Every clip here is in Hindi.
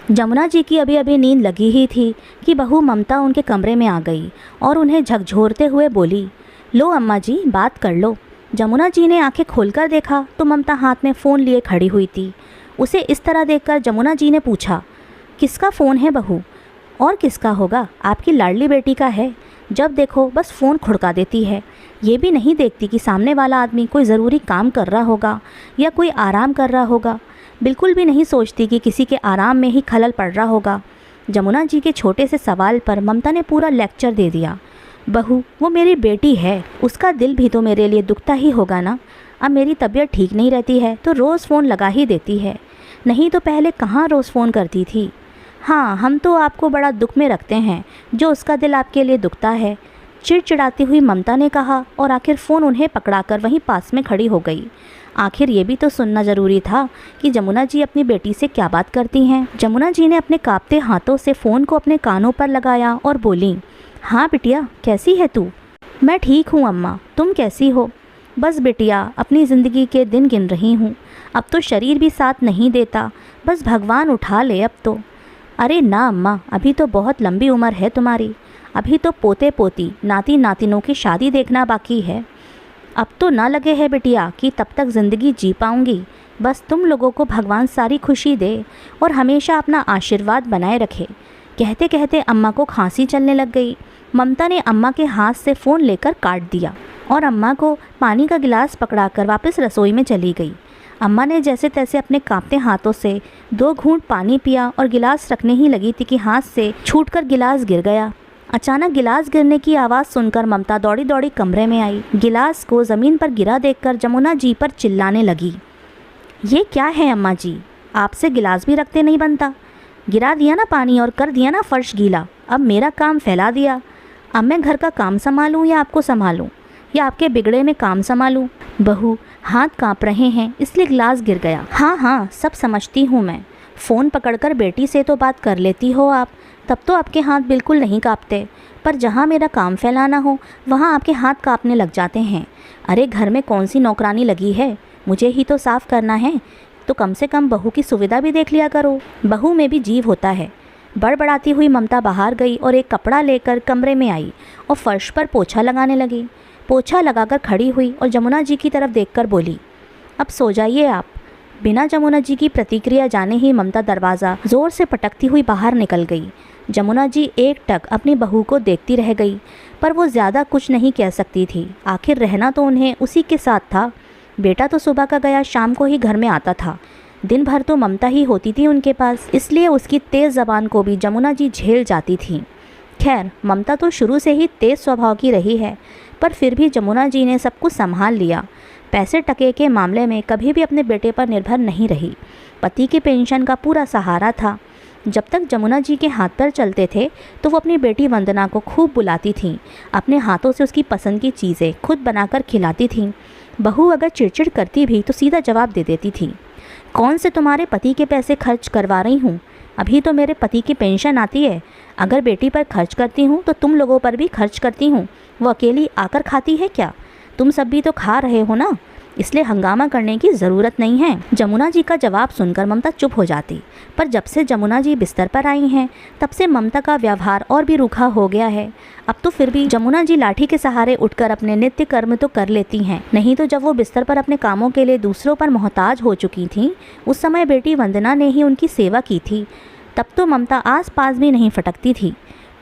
जमुना जी की अभी अभी नींद लगी ही थी कि बहू ममता उनके कमरे में आ गई और उन्हें झकझोरते हुए बोली, लो अम्मा जी, बात कर लो। जमुना जी ने आंखें खोलकर देखा तो ममता हाथ में फ़ोन लिए खड़ी हुई थी। उसे इस तरह देखकर जमुना जी ने पूछा, किसका फ़ोन है बहू? और किसका होगा, आपकी लाडली बेटी का है। जब देखो बस फ़ोन खुड़का देती है। ये भी नहीं देखती कि सामने वाला आदमी कोई ज़रूरी काम कर रहा होगा या कोई आराम कर रहा होगा। बिल्कुल भी नहीं सोचती कि किसी के आराम में ही खलल पड़ रहा होगा। जमुना जी के छोटे से सवाल पर ममता ने पूरा लेक्चर दे दिया। बहू, वो मेरी बेटी है, उसका दिल भी तो मेरे लिए दुखता ही होगा ना। अब मेरी तबीयत ठीक नहीं रहती है तो रोज़ फ़ोन लगा ही देती है, नहीं तो पहले कहाँ रोज़ फ़ोन करती थी। हाँ, हम तो आपको बड़ा दुख में रखते हैं जो उसका दिल आपके लिए दुखता है, चिड़चिड़ाती हुई ममता ने कहा और आखिर फ़ोन उन्हें पकड़ाकर वहीं पास में खड़ी हो गई। आखिर ये भी तो सुनना ज़रूरी था कि जमुना जी अपनी बेटी से क्या बात करती हैं। जमुना जी ने अपने कांपते हाथों से फ़ोन को अपने कानों पर लगाया और बोली, हाँ बिटिया, कैसी है तू? मैं ठीक हूँ अम्मा, तुम कैसी हो? बस बिटिया, अपनी ज़िंदगी के दिन गिन रही हूँ। अब तो शरीर भी साथ नहीं देता, बस भगवान उठा ले अब तो। अरे ना अम्मा, अभी तो बहुत लंबी उम्र है तुम्हारी, अभी तो पोते पोती नाती नातिनों की शादी देखना बाकी है। अब तो ना लगे है बिटिया कि तब तक ज़िंदगी जी पाऊँगी। बस तुम लोगों को भगवान सारी खुशी दे और हमेशा अपना आशीर्वाद बनाए रखे। कहते कहते अम्मा को खांसी चलने लग गई। ममता ने अम्मा के हाथ से फ़ोन लेकर काट दिया और अम्मा को पानी का गिलास पकड़ाकर वापस रसोई में चली गई। अम्मा ने जैसे तैसे अपने कांपते हाथों से 2 घूंट पानी पिया और गिलास रखने ही लगी थी कि हाथ से छूटकर गिलास गिर गया। अचानक गिलास गिरने की आवाज़ सुनकर ममता दौड़ी दौड़ी कमरे में आई। गिलास को ज़मीन पर गिरा देखकर जमुना जी पर चिल्लाने लगी, ये क्या है अम्मा जी, आपसे गिलास भी रखते नहीं बनता। गिरा दिया ना पानी और कर दिया ना फर्श गीला, अब मेरा काम फैला दिया। अब मैं घर का काम संभालूं या आपको संभालूं या आपके बिगड़े में काम संभालूं? बहू, हाथ कांप रहे हैं इसलिए गिलास गिर गया। हाँ हाँ, सब समझती हूँ मैं। फ़ोन पकड़कर बेटी से तो बात कर लेती हो आप, तब तो आपके हाथ बिल्कुल नहीं कांपते, पर जहाँ मेरा काम फैलाना हो वहाँ आपके हाथ कांपने लग जाते हैं। अरे घर में कौन सी नौकरानी लगी है, मुझे ही तो साफ़ करना है, तो कम से कम बहू की सुविधा भी देख लिया करो। बहू में भी जीव होता है। बड़बड़ाती हुई ममता बाहर गई और एक कपड़ा लेकर कमरे में आई और फर्श पर पोछा लगाने लगी। पोछा लगाकर खड़ी हुई और जमुना जी की तरफ देखकर बोली, अब सो जाइए आप। बिना जमुना जी की प्रतिक्रिया जाने ही ममता दरवाज़ा ज़ोर से पटकती हुई बाहर निकल गई। जमुना जी एकटक अपनी बहू को देखती रह गई, पर वो ज़्यादा कुछ नहीं कह सकती थी। आखिर रहना तो उन्हें उसी के साथ था। बेटा तो सुबह का गया, शाम को ही घर में आता था। दिन भर तो ममता ही होती थी उनके पास, इसलिए उसकी तेज़ ज़बान को भी जमुना जी झेल जाती थी। खैर, ममता तो शुरू से ही तेज़ स्वभाव की रही है, पर फिर भी जमुना जी ने सब कुछ संभाल लिया। पैसे टके के मामले में कभी भी अपने बेटे पर निर्भर नहीं रही। पति की पेंशन का पूरा सहारा था। जब तक जमुना जी के हाथ पर चलते थे तो वो अपनी बेटी वंदना को खूब बुलाती थीं, अपने हाथों से उसकी पसंद की चीज़ें खुद बनाकर खिलाती थीं। बहू अगर चिड़चिड़ करती भी तो सीधा जवाब दे देती थी, कौन से तुम्हारे पति के पैसे खर्च करवा रही हूँ, अभी तो मेरे पति की पेंशन आती है। अगर बेटी पर खर्च करती हूँ तो तुम लोगों पर भी खर्च करती हूँ। वो अकेली आकर खाती है क्या? तुम सब भी तो खा रहे हो ना, इसलिए हंगामा करने की ज़रूरत नहीं है। जमुना जी का जवाब सुनकर ममता चुप हो जाती, पर जब से जमुना जी बिस्तर पर आई हैं तब से ममता का व्यवहार और भी रूखा हो गया है। अब तो फिर भी जमुना जी लाठी के सहारे उठकर अपने नित्य कर्म तो कर लेती हैं, नहीं तो जब वो बिस्तर पर अपने कामों के लिए दूसरों पर मोहताज हो चुकी थीं, उस समय बेटी वंदना ने ही उनकी सेवा की थी। तब तो ममता आस पास भी नहीं फटकती थी।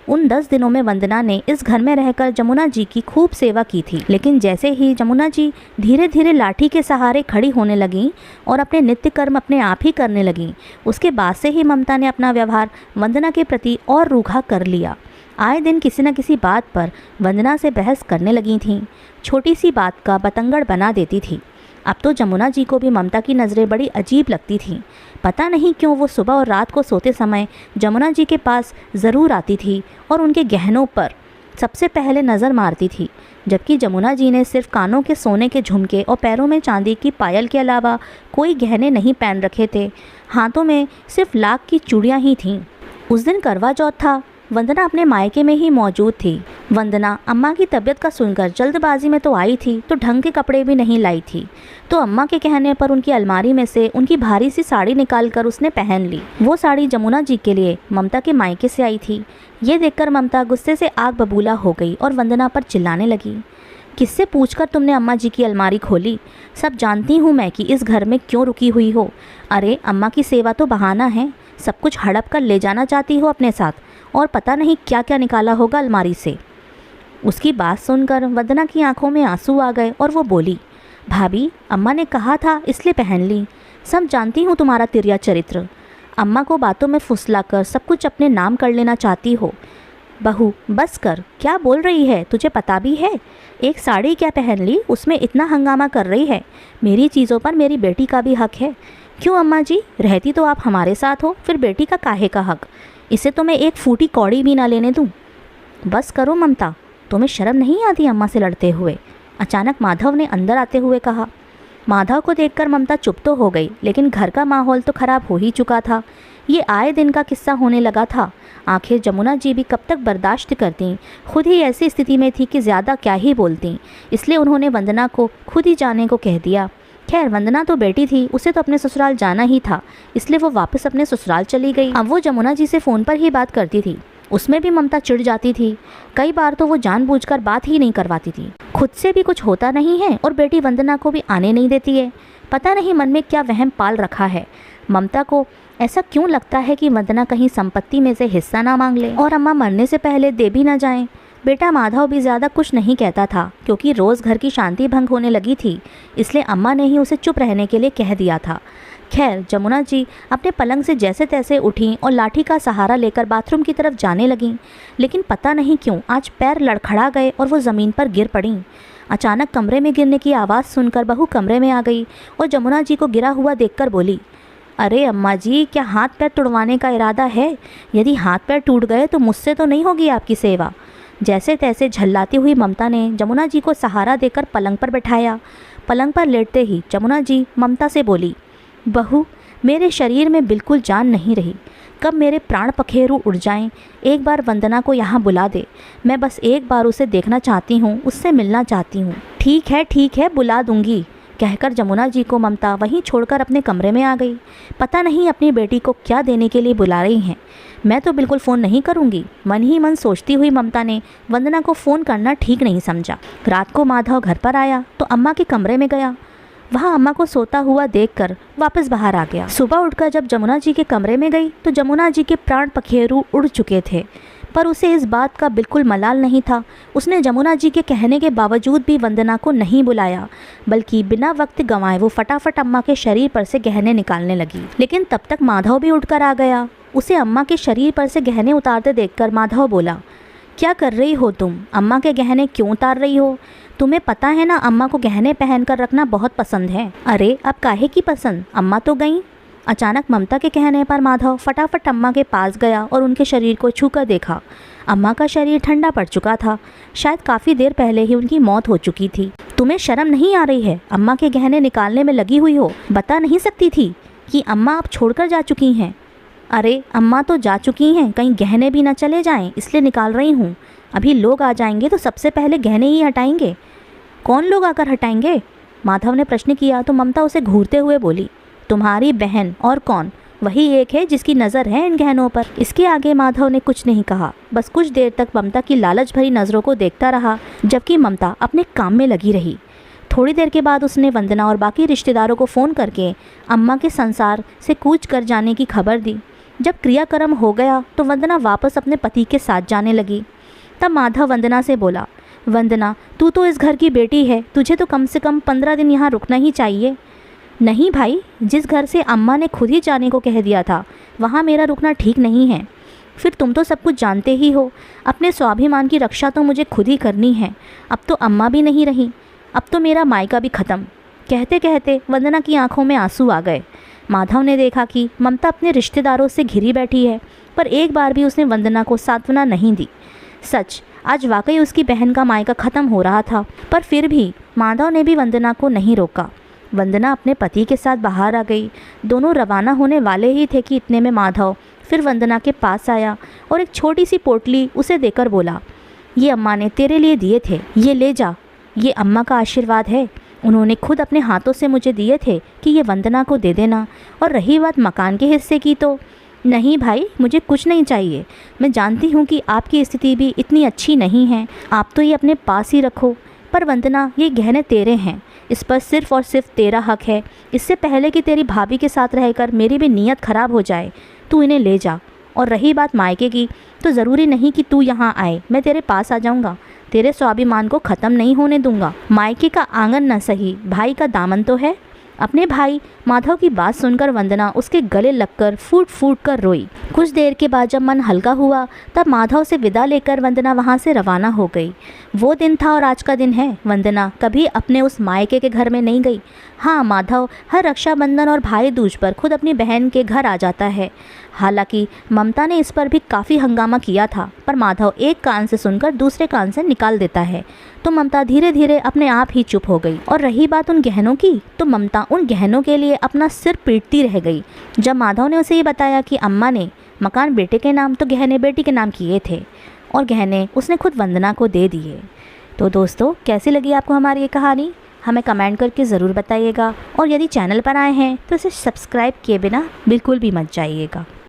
उन 10 दिनों में वंदना ने इस घर में रहकर जमुना जी की खूब सेवा की थी, लेकिन जैसे ही जमुना जी धीरे धीरे लाठी के सहारे खड़ी होने लगीं और अपने नित्य कर्म अपने आप ही करने लगीं, उसके बाद से ही ममता ने अपना व्यवहार वंदना के प्रति और रूखा कर लिया। आए दिन किसी न किसी बात पर वंदना से बहस करने लगी थीं, छोटी सी बात का बतंगड़ बना देती थी। अब तो जमुना जी को भी ममता की नज़रें बड़ी अजीब लगती थीं। पता नहीं क्यों वो सुबह और रात को सोते समय जमुना जी के पास ज़रूर आती थी और उनके गहनों पर सबसे पहले नज़र मारती थी, जबकि जमुना जी ने सिर्फ कानों के सोने के झुमके और पैरों में चांदी की पायल के अलावा कोई गहने नहीं पहन रखे थे। हाथों में सिर्फ लाख की चूड़ियाँ ही थीं। उस दिन करवा चौथ था। वंदना अपने मायके में ही मौजूद थी। वंदना अम्मा की तबीयत का सुनकर जल्दबाजी में तो आई थी, तो ढंग के कपड़े भी नहीं लाई थी, तो अम्मा के कहने पर उनकी अलमारी में से उनकी भारी सी साड़ी निकालकर उसने पहन ली। वो साड़ी जमुना जी के लिए ममता के मायके से आई थी। ये देखकर ममता गुस्से से आग बबूला हो गई और वंदना पर चिल्लाने लगी, किससे पूछकर तुमने अम्मा जी की अलमारी खोली? सब जानती हूँ मैं कि इस घर में क्यों रुकी हुई हो। अरे अम्मा की सेवा तो बहाना है, सब कुछ हड़प कर ले जाना चाहती हो अपने साथ, और पता नहीं क्या क्या निकाला होगा अलमारी से। उसकी बात सुनकर वंदना की आंखों में आंसू आ गए और वो बोली, भाभी अम्मा ने कहा था इसलिए पहन ली। सब जानती हूँ तुम्हारा तिरिया चरित्र, अम्मा को बातों में फुसलाकर सब कुछ अपने नाम कर लेना चाहती हो। बहू बस कर, क्या बोल रही है, तुझे पता भी है? एक साड़ी क्या पहन ली, उसमें इतना हंगामा कर रही है। मेरी चीज़ों पर मेरी बेटी का भी हक है। क्यों अम्मा जी, रहती तो आप हमारे साथ हो, फिर बेटी का काहे का हक? इसे तो मैं एक फूटी कौड़ी भी ना लेने दूँ। बस करो ममता, तुम्हें शर्म नहीं आती अम्मा से लड़ते हुए? अचानक माधव ने अंदर आते हुए कहा। माधव को देखकर ममता चुप तो हो गई, लेकिन घर का माहौल तो खराब हो ही चुका था। ये आए दिन का किस्सा होने लगा था। आखिर जमुना जी भी कब तक बर्दाश्त करती, खुद ही ऐसी स्थिति में थी कि ज़्यादा क्या ही बोलती, इसलिए उन्होंने वंदना को खुद ही जाने को कह दिया। खैर वंदना तो बेटी थी, उसे तो अपने ससुराल जाना ही था, इसलिए वो वापस अपने ससुराल चली गई। अब वो जमुना जी से फ़ोन पर ही बात करती थी, उसमें भी ममता चिढ़ जाती थी। कई बार तो वो जानबूझकर बात ही नहीं करवाती थी। खुद से भी कुछ होता नहीं है और बेटी वंदना को भी आने नहीं देती है। पता नहीं मन में क्या वहम पाल रखा है। ममता को ऐसा क्यों लगता है कि वंदना कहीं संपत्ति में से हिस्सा ना मांग ले और अम्मा मरने से पहले दे भी ना जाएं। बेटा माधव भी ज़्यादा कुछ नहीं कहता था, क्योंकि रोज़ घर की शांति भंग होने लगी थी, इसलिए अम्मा ने ही उसे चुप रहने के लिए कह दिया था। खैर जमुना जी अपने पलंग से जैसे तैसे उठीं और लाठी का सहारा लेकर बाथरूम की तरफ जाने लगीं, लेकिन पता नहीं क्यों आज पैर लड़खड़ा गए और वो ज़मीन पर गिर पड़ीं। अचानक कमरे में गिरने की आवाज़ सुनकर बहू कमरे में आ गई और जमुना जी को गिरा हुआ देखकर बोली, अरे अम्मा जी, क्या हाथ पैर तुड़वाने का इरादा है? यदि हाथ पैर टूट गए तो मुझसे तो नहीं होगी आपकी सेवा। जैसे तैसे झल्लाती हुई ममता ने जमुना जी को सहारा देकर पलंग पर बैठाया। पलंग पर लेटते ही जमुना जी ममता से बोली, बहू मेरे शरीर में बिल्कुल जान नहीं रही, कब मेरे प्राण पखेरु उड़ जाएं। एक बार वंदना को यहाँ बुला दे, मैं बस एक बार उसे देखना चाहती हूँ, उससे मिलना चाहती हूँ। ठीक है बुला दूंगी, कहकर जमुना जी को ममता वहीं छोड़कर अपने कमरे में आ गई। पता नहीं अपनी बेटी को क्या देने के लिए बुला रही हैं। मैं तो बिल्कुल फ़ोन नहीं करूँगी, मन ही मन सोचती हुई ममता ने वंदना को फ़ोन करना ठीक नहीं समझा। रात को माधव घर पर आया तो अम्मा के कमरे में गया। वहाँ अम्मा को सोता हुआ देखकर वापस बाहर आ गया। सुबह उठकर जब जमुना जी के कमरे में गई तो जमुना जी के प्राण पखेरु उड़ चुके थे, पर उसे इस बात का बिल्कुल मलाल नहीं था। उसने जमुना जी के कहने के बावजूद भी वंदना को नहीं बुलाया, बल्कि बिना वक्त गंवाए वो फटाफट अम्मा के शरीर पर से गहने निकालने लगी। लेकिन तब तक माधव भी उठकर आ गया। उसे अम्मा के शरीर पर से गहने उतारते देखकर माधव बोला, क्या कर रही हो तुम? अम्मा के गहने क्यों उतार रही हो? तुम्हें पता है ना अम्मा को गहने पहनकर रखना बहुत पसंद है। अरे अब काहे की पसंद, अम्मा तो गईं। अचानक ममता के कहने पर माधव फटाफट अम्मा के पास गया और उनके शरीर को छूकर देखा। अम्मा का शरीर ठंडा पड़ चुका था, शायद काफ़ी देर पहले ही उनकी मौत हो चुकी थी। तुम्हें शर्म नहीं आ रही है? अम्मा के गहने निकालने में लगी हुई हो, बता नहीं सकती थी कि अम्मा अब छोड़कर जा चुकी हैं? अरे अम्मा तो जा चुकी हैं, कहीं गहने भी ना चले जाएं, इसलिए निकाल रही हूँ। अभी लोग आ जाएंगे तो सबसे पहले गहने ही हटाएंगे। कौन लोग आकर हटाएंगे? माधव ने प्रश्न किया तो ममता उसे घूरते हुए बोली, तुम्हारी बहन, और कौन? वही एक है जिसकी नज़र है इन गहनों पर। इसके आगे माधव ने कुछ नहीं कहा, बस कुछ देर तक ममता की लालच भरी नज़रों को देखता रहा, जबकि ममता अपने काम में लगी रही। थोड़ी देर के बाद उसने वंदना और बाकी रिश्तेदारों को फ़ोन करके अम्मा के संसार से कूच कर जाने की खबर दी। जब क्रियाक्रम हो गया तो वंदना वापस अपने पति के साथ जाने लगी। तब माधव वंदना से बोला, वंदना तू तो इस घर की बेटी है, तुझे तो कम से कम 15 दिन यहाँ रुकना ही चाहिए। नहीं भाई, जिस घर से अम्मा ने खुद ही जाने को कह दिया था वहाँ मेरा रुकना ठीक नहीं है। फिर तुम तो सब कुछ जानते ही हो, अपने स्वाभिमान की रक्षा तो मुझे खुद ही करनी है। अब तो अम्मा भी नहीं रही, अब तो मेरा मायका भी ख़त्म। कहते कहते वंदना की आंखों में आंसू आ गए। माधव ने देखा कि ममता अपने रिश्तेदारों से घिरी बैठी है, पर एक बार भी उसने वंदना को सांत्वना नहीं दी। सच, आज वाकई उसकी बहन का मायका ख़त्म हो रहा था, पर फिर भी माधव ने भी वंदना को नहीं रोका। वंदना अपने पति के साथ बाहर आ गई। दोनों रवाना होने वाले ही थे कि इतने में माधव फिर वंदना के पास आया और एक छोटी सी पोटली उसे देकर बोला, ये अम्मा ने तेरे लिए दिए थे, ये ले जा। ये अम्मा का आशीर्वाद है, उन्होंने खुद अपने हाथों से मुझे दिए थे कि ये वंदना को दे देना। और रही बात मकान के हिस्से की तो नहीं भाई, मुझे कुछ नहीं चाहिए। मैं जानती हूँ कि आपकी स्थिति भी इतनी अच्छी नहीं है, आप तो ये अपने पास ही रखो। पर वंदना, ये गहने तेरे हैं, इस पर सिर्फ़ और सिर्फ तेरा हक है। इससे पहले कि तेरी भाभी के साथ रहकर मेरी भी नीयत ख़राब हो जाए, तू इन्हें ले जा। और रही बात मायके की, तो ज़रूरी नहीं कि तू यहाँ आए, मैं तेरे पास आ जाऊँगा, तेरे स्वाभिमान को ख़त्म नहीं होने दूंगा। मायके का आंगन न सही, भाई का दामन तो है। अपने भाई माधव की बात सुनकर वंदना उसके गले लगकर फूट फूट कर रोई। कुछ देर के बाद जब मन हल्का हुआ, तब माधव से विदा लेकर वंदना वहाँ से रवाना हो गई। वो दिन था और आज का दिन है। वंदना कभी अपने उस मायके के घर में नहीं गई। हाँ, माधव हर रक्षाबंधन और भाई दूज पर खुद अपनी बहन के घर आ जाता है। हालांकि ममता ने इस पर भी काफ़ी हंगामा किया था, पर माधव एक कान से सुनकर दूसरे कान से निकाल देता है, तो ममता धीरे धीरे अपने आप ही चुप हो गई। और रही बात उन गहनों की, तो ममता उन गहनों के लिए अपना सिर पीटती रह गई। जब माधव ने उसे ये बताया कि अम्मा ने मकान बेटे के नाम तो गहने बेटी के नाम किए थे, और गहने उसने खुद वंदना को दे दिए। तो दोस्तों, कैसी लगी आपको हमारी ये कहानी? हमें कमेंट करके ज़रूर बताइएगा। और यदि चैनल पर आए हैं तो इसे सब्सक्राइब किए बिना बिल्कुल भी मत जाइएगा।